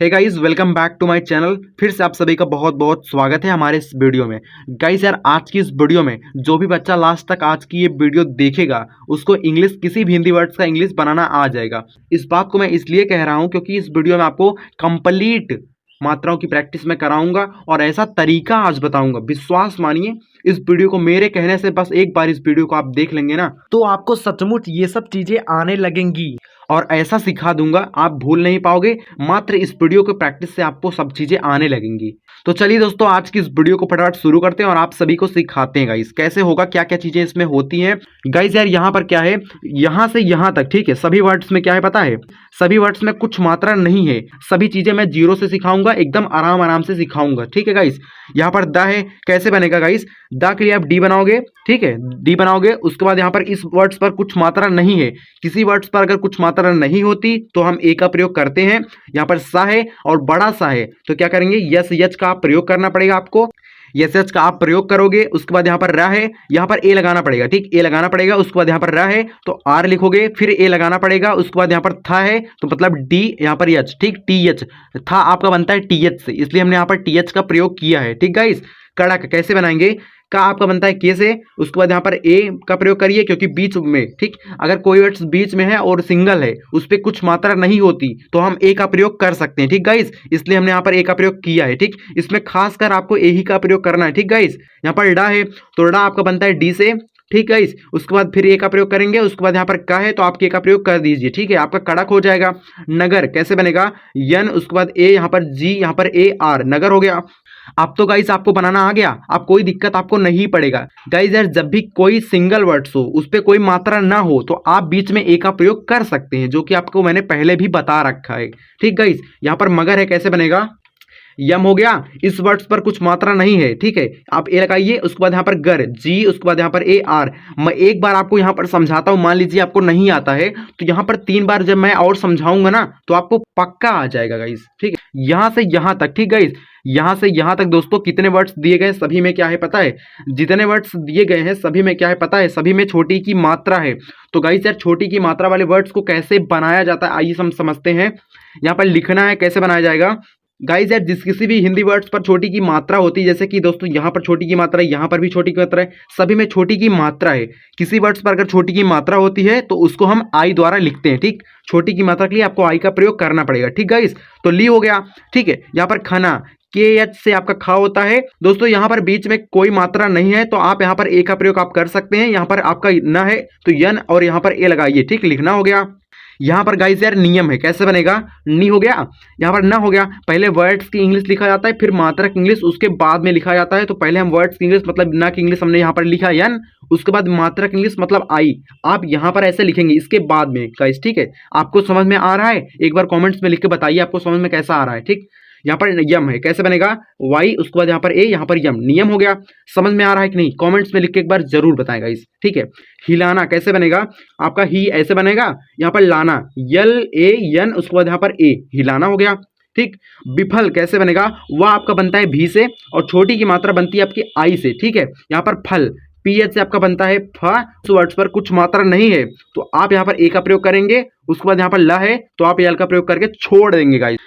Hey guys, welcome back to my channel. फिर से आप सभी का बहुत बहुत स्वागत है हमारे इस वीडियो में। गाइस यार, आज की इस वीडियो में जो भी बच्चा लास्ट तक आज की ये वीडियो देखेगा उसको इंग्लिश किसी भी हिंदी वर्ड्स का इंग्लिश बनाना आ जाएगा। इस बात को मैं इसलिए कह रहा हूँ क्योंकि इस वीडियो में आपको कंप्लीट मात्राओं की प्रैक्टिस मैं कराऊंगा और ऐसा तरीका आज बताऊंगा, विश्वास मानिए इस वीडियो को मेरे कहने से बस एक बार इस वीडियो को आप देख लेंगे ना तो आपको सचमुच ये सब चीजें आने लगेंगी और ऐसा सिखा दूंगा आप भूल नहीं पाओगे। मात्र इस वीडियो के प्रैक्टिस से आपको सब चीजें आने लगेंगी। तो चलिए दोस्तों, आज की इस वीडियो को फटाफट शुरू करते हैं और आप सभी को सिखाते हैं गाइस कैसे होगा, क्या क्या चीजें इसमें होती हैं। गाइस यार, यहाँ पर क्या है, यहाँ से यहाँ तक, ठीक है, सभी वर्ड्स में क्या है पता है, सभी वर्ड्स में कुछ मात्रा नहीं है। सभी चीजें मैं जीरो से सिखाऊंगा, एकदम आराम आराम से सिखाऊंगा, ठीक है गाइस। यहाँ पर द है, कैसे बनेगा गाइस, द के लिए आप डी बनाओगे, ठीक है, डी बनाओगे। उसके बाद यहाँ पर इस वर्ड्स पर कुछ मात्रा नहीं है, किसी वर्ड्स पर अगर कुछ मात्रा नहीं होती तो हम ए का प्रयोग करते हैं। यहाँ पर सा है और बड़ा सा है तो क्या करेंगे, यस यच का आप प्रयोग करना पड़ेगा आपको, यस यच का आप प्रयोग करोगे। उसके बाद यहाँ पर रा है, यहाँ पर ए लगाना पड़ेगा, ठीक, ए लगाना पड़ेगा। उसके बाद यहाँ पर रा है तो आर लिखोगे, फिर ए लगाना पड़ेगा। उसके बाद यहाँ पर था है तो मतलब डी, यहाँ पर यच, ठीक, टी एच, था आपका बनता है टी एच से, इसलिए हमने यहाँ पर टी एच का प्रयोग किया है, ठीक गाइस। कड़क कैसे बनाएंगे, का आपका बनता है के से, उसके बाद यहाँ पर ए का प्रयोग करिए क्योंकि बीच में, ठीक, अगर कोई वर्ड्स बीच में है और सिंगल है उस पर कुछ मात्रा नहीं होती तो हम ए का प्रयोग कर सकते हैं, ठीक गाइस, इसलिए हमने यहाँ पर ए का प्रयोग किया है, ठीक। इसमें खासकर आपको ए ही का प्रयोग करना है, ठीक गाइस। यहाँ पर डा है तो डा आपका बनता है डी से, ठीक है। उसके बाद फिर ए का प्रयोग करेंगे। उसके बाद यहाँ पर का है तो आप के का प्रयोग कर दीजिए, ठीक है, आपका कड़क हो जाएगा। नगर कैसे बनेगा, यन, उसके बाद ए, यहाँ पर जी, यहाँ पर ए आर, नगर हो गया। अब तो गाइस आपको बनाना आ गया, अब कोई दिक्कत आपको नहीं पड़ेगा। गाइस यार, जब भी कोई सिंगल वर्ड्स हो उस पर कोई मात्रा ना हो तो आप बीच में ए का प्रयोग कर सकते हैं, जो कि आपको मैंने पहले भी बता रखा है, ठीक गाइस। यहाँ पर मगर है, कैसे बनेगा, यम हो गया। इस वर्ड्स पर कुछ मात्रा नहीं है, ठीक है, आप ए लगाइए। उसके बाद यहाँ पर गर, जी, उसके बाद यहाँ पर ए आर। मैं एक बार आपको यहाँ पर समझाता हूँ, मान लीजिए आपको नहीं आता है तो यहाँ पर 3 बार जब मैं और समझाऊंगा ना तो आपको पक्का आ जाएगा गाइस, ठीक है। यहाँ से यहाँ तक, ठीक गाइस, यहाँ से यहाँ तक दोस्तों कितने वर्ड्स दिए गए, सभी में क्या है पता है, जितने वर्ड्स दिए गए हैं सभी में क्या है पता है, सभी में छोटी की मात्रा है। तो गाइस यार, छोटी की मात्रा वाले वर्ड्स को कैसे बनाया जाता है आइए हम समझते हैं। यहाँ पर लिखना है, कैसे बनाया जाएगा गाइस यार, जिस किसी भी हिंदी वर्ड्स पर छोटी की मात्रा होती है, जैसे कि दोस्तों यहाँ पर छोटी की मात्रा है, यहाँ पर भी छोटी की मात्रा है, सभी में छोटी की मात्रा है। किसी वर्ड्स पर अगर छोटी की मात्रा होती है तो उसको हम आई द्वारा लिखते हैं, ठीक। छोटी की मात्रा के लिए आपको आई का प्रयोग करना पड़ेगा, ठीक गाइस। तो ली हो गया, ठीक है। यहाँ पर खाना, के एच से आपका खा होता है दोस्तों, यहाँ पर बीच में कोई मात्रा नहीं है तो आप यहाँ पर ए का प्रयोग आप कर सकते हैं। यहाँ पर आपका न है तो यन और यहाँ पर ए लगाइए, ठीक, लिखना हो गया। यहाँ पर गाइस यार नियम है, कैसे बनेगा, नी हो गया, यहाँ पर ना हो गया। पहले वर्ड्स की इंग्लिश लिखा जाता है, फिर मात्रा की इंग्लिश उसके बाद में लिखा जाता है। तो पहले हम वर्ड्स की इंग्लिश मतलब ना की इंग्लिश हमने यहाँ पर लिखा यन, उसके बाद मात्रा की इंग्लिश मतलब आई, आप यहाँ पर ऐसे लिखेंगे इसके बाद में गाइस, ठीक है। आपको समझ में आ रहा है, एक बार कॉमेंट्स में लिख के बताइए आपको समझ में कैसा आ रहा है, ठीक। यहाँ पर यम है, कैसे बनेगा, वाई, उसके बाद यहाँ पर ए, यहाँ पर यम, नियम हो गया। समझ में आ रहा है कि नहीं, कमेंट्स में लिख के एक बार जरूर बताएगा इस, ठीक है। हिलाना कैसे बनेगा, आपका ही ऐसे बनेगा, यहाँ पर लाना, यल ए यन, उसके बाद यहाँ पर ए, हिलाना हो गया, ठीक। विफल कैसे बनेगा, वह आपका बनता है भी से और छोटी की मात्रा बनती है आपकी आई से, ठीक है। यहाँ पर फल, पीएच से आपका बनता है फ, उस वर्ड्स पर कुछ मात्रा नहीं है तो आप यहाँ पर ए का प्रयोग करेंगे। उसके बाद यहाँ पर ल है तो आप यल का प्रयोग करके छोड़ देंगे गाइस।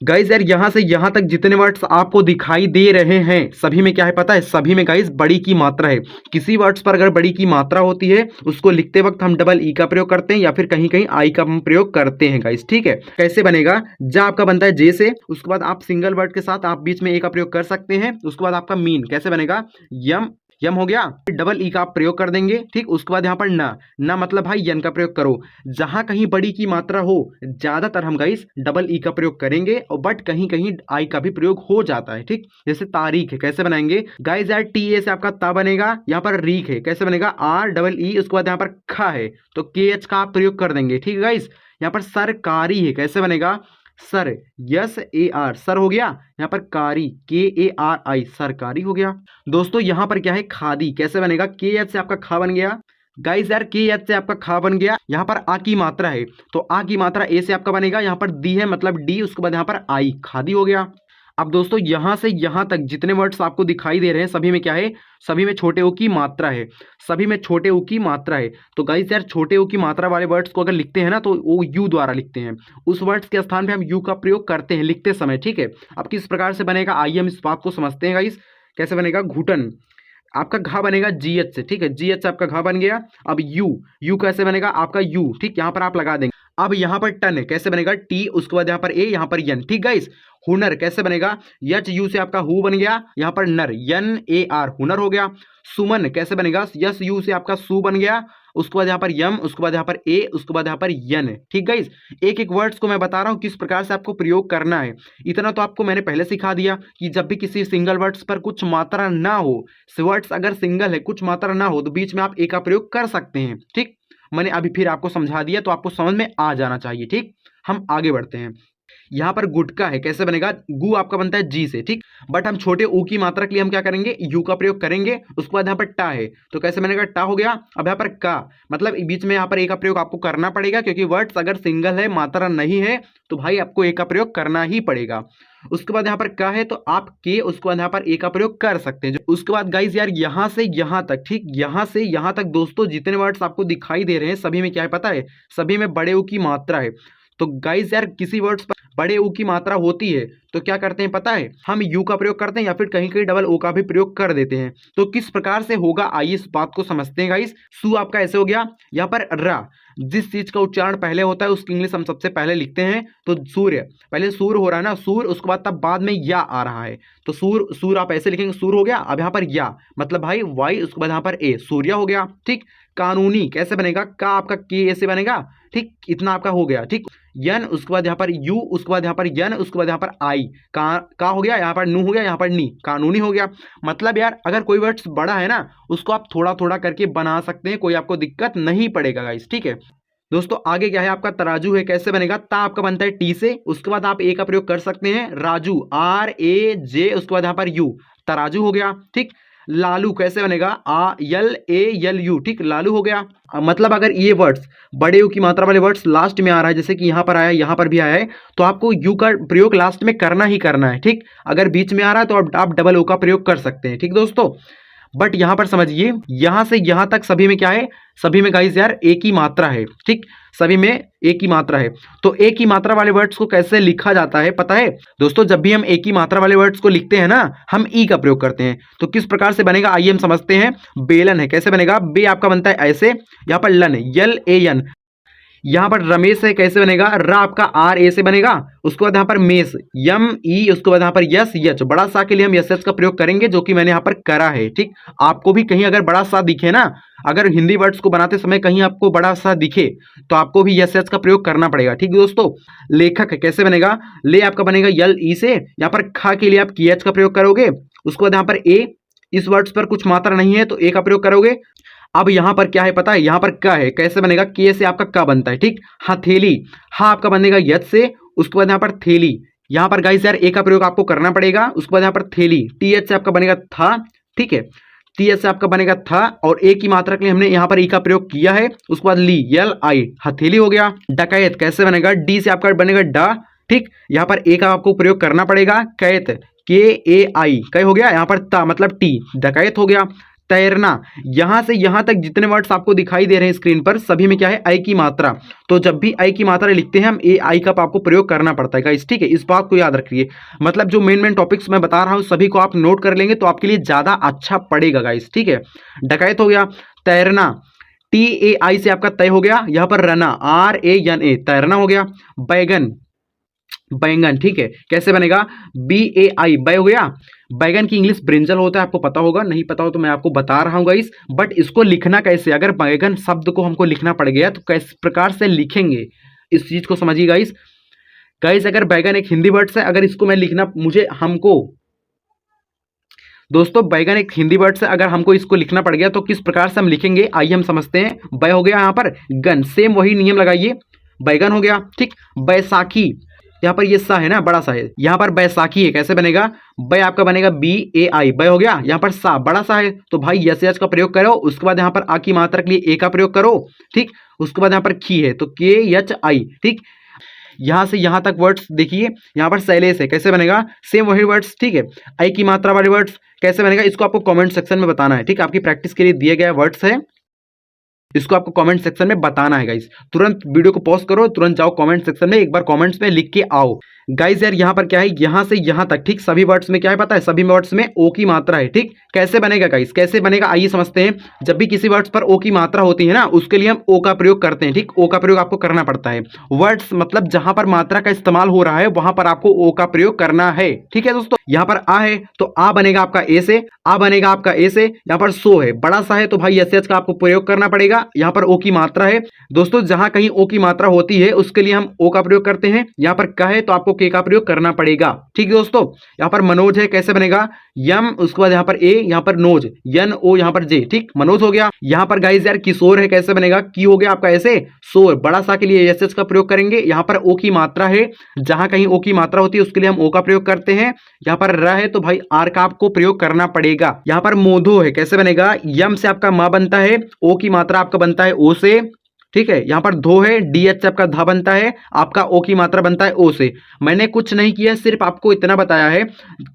गाइस यार, यहाँ से यहाँ तक जितने वर्ड्स आपको दिखाई दे रहे हैं सभी में क्या है पता है, सभी में गाइस बड़ी की मात्रा है। किसी वर्ड्स पर अगर बड़ी की मात्रा होती है उसको लिखते वक्त हम डबल ई का प्रयोग करते हैं या फिर कहीं कहीं आई का हम प्रयोग करते हैं गाइस, ठीक है। कैसे बनेगा, जा आपका बनता है जे से, उसके बाद आप सिंगल वर्ड के साथ आप बीच में ए का प्रयोग कर सकते हैं। उसके बाद आपका मीन कैसे बनेगा, यम, यम हो गया, डबल ई का आप प्रयोग कर देंगे, ठीक। उसके बाद यहाँ पर ना मतलब भाई यन का प्रयोग करो। जहां कहीं बड़ी की मात्रा हो ज्यादातर हम गाइस डबल ई का प्रयोग करेंगे और बट कहीं कहीं आई का भी प्रयोग हो जाता है, ठीक। जैसे तारीख है, कैसे बनाएंगे गाइस यार, टी ए से आपका ता बनेगा। यहाँ पर रीख है, कैसे बनेगा, आर डबल ई, उसके बाद यहाँ पर खा है तो के एच का आप प्रयोग कर देंगे, ठीक है गाइस। यहाँ पर सरकारी है, कैसे बनेगा, sir, yes A R, sir हो गया। यहाँ पर कारी, के ए आर आई, सरकारी हो गया। दोस्तों यहाँ पर क्या है, खादी कैसे बनेगा, के एच से आपका खा बन गया गाइस यार, के एच से आपका खा बन गया। यहाँ पर आ की मात्रा है तो आ की मात्रा ए से आपका बनेगा। यहाँ पर दी है मतलब डी, उसके बाद यहाँ पर आई, खादी हो गया। अब दोस्तों यहाँ से यहाँ तक जितने वर्ड्स आपको दिखाई दे रहे हैं सभी में क्या है, सभी में छोटे ओ की मात्रा है, सभी में छोटे ओ की मात्रा है। तो गाइस यार छोटे ओ की मात्रा वाले वर्ड्स को अगर लिखते हैं ना तो वो यू द्वारा लिखते हैं, उस वर्ड्स के स्थान पे हम यू का प्रयोग करते हैं लिखते समय, ठीक है। अब किस प्रकार से बनेगा आइए हम इस बात को समझते हैं गाइस। कैसे बनेगा, घुटन आपका घा बनेगा जीएच से, ठीक है, जीएच से आपका घा बन गया। अब यू कैसे बनेगा आपका यू, ठीक, यहाँ पर आप लगा देंगे। अब यहाँ पर टन कैसे बनेगा, टी, उसके बाद यहाँ पर ए, यहाँ पर यन, ठीक गाइस। हुनर कैसे बनेगा, यच यू से आपका हु बन गया, यहाँ पर नर, यन ए आर, हुनर हो गया। सुमन कैसे बनेगा, यस यू से आपका सु बन गया, उसके बाद यहाँ पर यम, उसके बाद यहाँ पर ए, उसके बाद यहाँ पर यन, ठीक गाइस। एक एक वर्ड्स को मैं बता रहा हूँ किस प्रकार से आपको प्रयोग करना है। इतना तो आपको मैंने पहले सिखा दिया कि जब भी किसी सिंगल वर्ड्स पर कुछ मात्रा ना हो, वर्ड्स अगर सिंगल है कुछ मात्रा ना हो तो बीच में आप ए का प्रयोग कर सकते हैं, ठीक। मैंने अभी फिर आपको समझा दिया तो आपको समझ में आ जाना चाहिए, ठीक। हम आगे बढ़ते हैं। यहाँ पर गुटका है कैसे बनेगा, गु आपका बनता है जी से, ठीक, बट हम छोटे ऊ की मात्रा के लिए हम क्या करेंगे, यू का प्रयोग करेंगे। उसके बाद यहाँ पर टा है तो कैसे बनेगा, टा हो गया। अब यहाँ पर का, मतलब बीच में यहाँ पर ए का प्रयोग आपको करना पड़ेगा क्योंकि वर्ड्स अगर सिंगल है मात्रा नहीं है तो भाई आपको ए का प्रयोग करना ही पड़ेगा। उसके बाद यहाँ पर का है तो आप के, उसके बाद यहाँ पर ए का प्रयोग कर सकते हैं। उसके बाद गाइज यार यहाँ से यहाँ तक, ठीक, यहाँ से यहाँ तक दोस्तों जितने वर्ड्स आपको दिखाई दे रहे हैं सभी में क्या है पता है, सभी में बड़े ऊ की मात्रा है। तो गाइज यार किसी वर्ड्स पर बड़े ऊ की मात्रा होती है तो क्या करते हैं पता है, हम यू का प्रयोग करते हैं या फिर कहीं कहीं डबल ओ का भी प्रयोग कर देते हैं। तो किस प्रकार से होगा आइए इस बात को समझते हैं गाइस। सु आपका ऐसे हो गया, यहाँ पर रा, जिस चीज का उच्चारण पहले होता है उसकी इंग्लिश हम सबसे पहले लिखते हैं। तो सूर्य, पहले सूर हो रहा है ना, सूर, उसके बाद तब बाद में या आ रहा है तो सूर, सूर आप ऐसे लिखेंगे, सूर हो गया। अब यहाँ पर या मतलब भाई वाई, उसके बाद यहाँ पर ए, सूर्य हो गया, ठीक। कानूनी कैसे बनेगा, का आपका के ऐसे बनेगा, ठीक, इतना आपका हो गया, ठीक। यन, उसके बाद यहाँ पर यू, उसके बाद यहाँ पर यन, उसके बाद यहाँ पर आई, का हो गया, यहाँ पर नू हो गया, यहाँ पर नी, कानूनी हो गया। मतलब यार अगर कोई वर्ड्स बड़ा है ना उसको आप थोड़ा थोड़ा करके बना सकते हैं, कोई आपको दिक्कत नहीं पड़ेगा गाइस, ठीक है। दोस्तों आगे क्या है आपका तराजू है कैसे बनेगा, ता आपका बनता है टी से, उसके बाद आप ए का प्रयोग कर सकते हैं, राजू, आर ए जे, उसके बाद यहाँ पर यू, तराजू हो गया, ठीक। लालू कैसे बनेगा, आ यल ए यल यू, ठीक, लालू हो गया। मतलब अगर ये वर्ड्स बड़े यू की मात्रा वाले वर्ड्स लास्ट में आ रहा है, जैसे कि यहाँ पर आया, यहाँ पर भी आया है, तो आपको यू का प्रयोग लास्ट में करना ही करना है, ठीक। अगर बीच में आ रहा है तो आप डबल ओ का प्रयोग कर सकते हैं, ठीक दोस्तों। बट यहां पर समझिए यहां से यहां तक सभी में क्या है, सभी में गाइस यार एक ही मात्रा है, ठीक, सभी में एक ही मात्रा है। तो एक ही मात्रा वाले वर्ड्स को कैसे लिखा जाता है पता है दोस्तों, जब भी हम एक ही मात्रा वाले वर्ड्स को लिखते हैं ना हम ई का प्रयोग करते हैं। तो किस प्रकार से बनेगा आइए हम समझते हैं। बेलन है कैसे बनेगा, बे आपका बनता है ऐसे, यहाँ पर लन, यल ए यन। यहाँ पर रमेश है कैसे बनेगा, रा आपका आर ए से बनेगा, उसके बाद यहाँ पर मेष, यम ई, उसके बाद यहाँ पर यस यच, बड़ा सा के लिए हम यस यच का प्रयोग करेंगे जो कि मैंने यहाँ पर करा है, ठीक। आपको भी कहीं अगर बड़ा सा दिखे ना, अगर हिंदी वर्ड्स को बनाते समय कहीं आपको बड़ा सा दिखे तो आपको भी यस यच का प्रयोग करना पड़ेगा, ठीक दोस्तों। लेखक कैसे बनेगा, ले आपका बनेगा यल ई से, यहाँ पर खा के लिए आप की एच का प्रयोग करोगे, उसके बाद यहाँ पर ए, इस वर्ड्स पर कुछ मात्रा नहीं है तो ए का प्रयोग करोगे। अब यहां पर क्या है पता है, यहां पर का है कैसे बनेगा, के से आपका का बनता है, ठीक। हथेली, हा आपका बनेगा यच से, उसके बाद यहाँ पर थेली, यहाँ पर गाइस यार ए का प्रयोग आपको करना पड़ेगा, उसके बाद यहाँ पर थेली, टी एच से आपका बनेगा था, ठीक है, टी एच से आपका बनेगा था, और ए की मात्रा के लिए हमने यहाँ पर ई का प्रयोग किया है। उसके बाद ली, यल आई, हथेली हो गया। डकैत कैसे बनेगा, डी से आपका बनेगा डा, ठीक, यहाँ पर ए का आपको प्रयोग करना पड़ेगा, कैत, के ए आई, कै हो गया, यहाँ पर ता मतलब टी, डकैत हो गया। तैरना, यहां से यहां तक जितने वर्ड्स आपको दिखाई दे रहे हैं स्क्रीन पर सभी में क्या है आई की मात्रा, तो जब भी आई की मात्रा लिखते हैं हम ए आई का आपको प्रयोग करना पड़ता है गाइस, ठीक है, इस बात को याद रखिए। मतलब जो मेन टॉपिक्स मैं बता रहा हूं सभी को आप नोट कर लेंगे तो आपके लिए ज्यादा अच्छा पड़ेगा गाइस, ठीक है। डकैत हो गया। तैरना, टी ए आई से आपका तय हो गया, यहां पर रना, आर ए एन ए, तैरना हो गया। बैगन, बैंगन, ठीक है, कैसे बनेगा, बी ए आई, बै हो गया। बैगन की इंग्लिश ब्रिंजल होता है, आपको पता होगा, नहीं पता हो तो मैं आपको बता रहा हूँ गाइस। बट इसको लिखना कैसे, अगर बैगन शब्द को हमको लिखना पड़ गया तो किस प्रकार से लिखेंगे इस चीज को समझिए गाइस। गाइस अगर बैगन एक हिंदी वर्ड है, अगर इसको मैं लिखना हमको दोस्तों बैगन एक हिंदी वर्ड से अगर हमको इसको लिखना पड़ गया तो किस प्रकार से हम लिखेंगे आइए हम समझते हैं। बै हो गया, यहाँ पर गन, सेम वही नियम लगाइए, बैगन हो गया, ठीक। बैसाखी, यहाँ पर ये सा है ना, बड़ा सा है, यहाँ पर बैसाखी है, कैसे बनेगा, बै आपका बनेगा बी ए आई, बै हो गया, यहाँ पर सा बड़ा सा है तो भाई यस यच का प्रयोग करो, उसके बाद यहाँ पर आ की मात्रा के लिए ए का प्रयोग करो, ठीक। उसके बाद यहाँ पर खी है तो के एच आई, ठीक। यहाँ से यहाँ तक वर्ड्स देखिए, यहाँ पर शैलेश है, कैसे बनेगा, सेम वही वर्ड्स, ठीक है। आई की मात्रा वाले वर्ड्स कैसे बनेगा, इसको आपको कमेंट सेक्शन में बताना है, ठीक, आपकी प्रैक्टिस के लिए दिए गए वर्ड्स है, इसको आपको कमेंट सेक्शन में बताना है गाइस। तुरंत वीडियो को पॉज करो, तुरंत जाओ कमेंट सेक्शन में, एक बार कमेंट्स में लिख के आओ गाइस। यार यहाँ पर क्या है, यहाँ से यहाँ तक, ठीक, सभी वर्ड्स में क्या है पता है, सभी वर्ड्स में ओ की मात्रा है, ठीक। कैसे बनेगा गाइस, कैसे बनेगा आइए समझते हैं। जब भी किसी वर्ड्स पर ओ की मात्रा होती है ना, उसके लिए हम ओ का प्रयोग करते हैं, ठीक, ओ का प्रयोग आपको करना पड़ता है। वर्ड्स मतलब जहां पर मात्रा का इस्तेमाल हो रहा है वहां पर आपको ओ का प्रयोग करना है, ठीक है दोस्तों। यहाँ पर आ है तो आ बनेगा आपका ए से, आ बनेगा आपका ए से। यहाँ पर सो है, बड़ा सा है तो भाई एस एच का आपको प्रयोग करना पड़ेगा। यहाँ पर ओ की मात्रा है दोस्तों, जहां कहीं ओ की मात्रा होती है उसके लिए हम ओ का प्रयोग करते हैं। यहाँ पर क है तो आपको के का प्रयोग करना पड़ेगा, ठीक है दोस्तों। यहाँ पर मनोज है, कैसे बनेगा, यम, उसके बाद यहाँ पर ए, यहाँ पर नोज, यन ओ, यहाँ पर जे, ठीक, मनोज हो गया। यहाँ पर गाइस यार किशोर है, कैसे बनेगा, की हो गया आपका ऐसे, शोर, बड़ा सा के लिए एस एच का प्रयोग करेंगे। यहाँ पर ओ की मात्रा है, जहां कहीं ओ की मात्रा होती है उसके लिए हम ओ का प्रयोग करते हैं। यहाँ पर र है तो भाई आर का आपको प्रयोग करना पड़ेगा। यहाँ पर मोधो है, कैसे बनेगा, यम से आपका मा बनता है, ओ की मात्रा आपका बनता है ओ से, ठीक है। यहाँ पर धो है, डी एच से आपका धा बनता है, आपका ओ की मात्रा बनता है ओ से। मैंने कुछ नहीं किया, सिर्फ आपको इतना बताया है।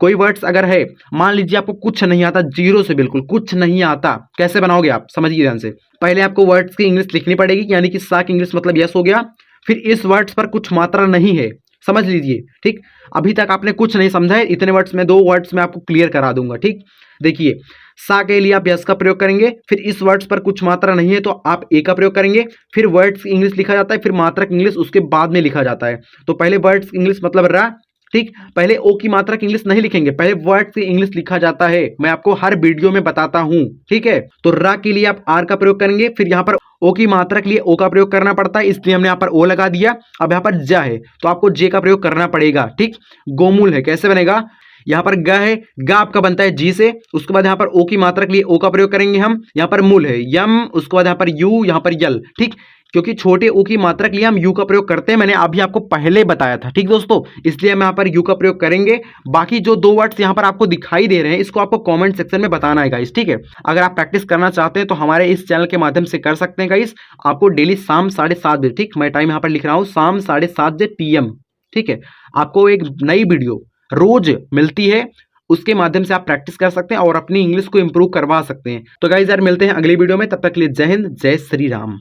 कोई वर्ड्स अगर है, मान लीजिए आपको कुछ नहीं आता, जीरो से बिल्कुल कुछ नहीं आता, कैसे बनाओगे आप, समझिए ध्यान से। पहले आपको वर्ड्स की इंग्लिश लिखनी पड़ेगी, यानी कि सा की इंग्लिश मतलब यस हो गया। फिर इस वर्ड्स पर कुछ मात्रा नहीं है, समझ लीजिए, ठीक। अभी तक आपने कुछ नहीं समझा है, इतने वर्ड्स में, 2 वर्ड्स में आपको क्लियर करा दूंगा, ठीक। देखिए, सा के लिए आप यस का प्रयोग करेंगे, फिर इस वर्ड्स पर कुछ मात्रा नहीं है तो आप ए का प्रयोग करेंगे। फिर वर्ड्स इंग्लिश लिखा जाता है, फिर मात्रक इंग्लिश उसके बाद में लिखा जाता है। तो पहले वर्ड्स इंग्लिश मतलब रा, ठीक, पहले ओ की मात्रा की इंग्लिश नहीं लिखेंगे, पहले वर्ड की इंग्लिश लिखा जाता है, मैं आपको हर वीडियो में बताता हूं, ठीक है। तो रा के लिए आप आर का प्रयोग करेंगे, फिर यहाँ पर ओ की मात्रा के लिए ओ का प्रयोग करना पड़ता है, इसलिए हमने यहाँ पर ओ लगा दिया। अब यहाँ पर जा है तो आपको जे का प्रयोग करना पड़ेगा, ठीक। गोमूल है, कैसे बनेगा, यहाँ पर ग है, ग आपका बनता है जी से, उसके बाद यहाँ पर ओ की मात्रा के लिए ओ का प्रयोग करेंगे हम। यहाँ पर मूल है यम, उसके बाद यहाँ पर यू, यहाँ पर यल, ठीक, क्योंकि छोटे ओ की मात्रा के लिए हम यू का प्रयोग करते हैं, मैंने अभी आपको पहले बताया था, ठीक दोस्तों, इसलिए हम यहाँ पर यू का प्रयोग करेंगे। बाकी जो 2 वर्ड्स यहाँ पर आपको दिखाई दे रहे हैं, इसको आपको कमेंट सेक्शन में बताना है गाइस, ठीक है। अगर आप प्रैक्टिस करना चाहते हैं तो हमारे इस चैनल के माध्यम से कर सकते हैं गाइस। आपको डेली शाम 7:30 बजे, ठीक, मैं टाइम यहाँ पर लिख रहा हूँ, शाम 7:30 बजे PM, ठीक है, आपको एक नई वीडियो रोज मिलती है, उसके माध्यम से आप प्रैक्टिस कर सकते हैं और अपनी इंग्लिश को इंप्रूव करवा सकते हैं। तो गाइस यार मिलते हैं अगली वीडियो में, तब तक के लिए जय हिंद, जय श्री राम।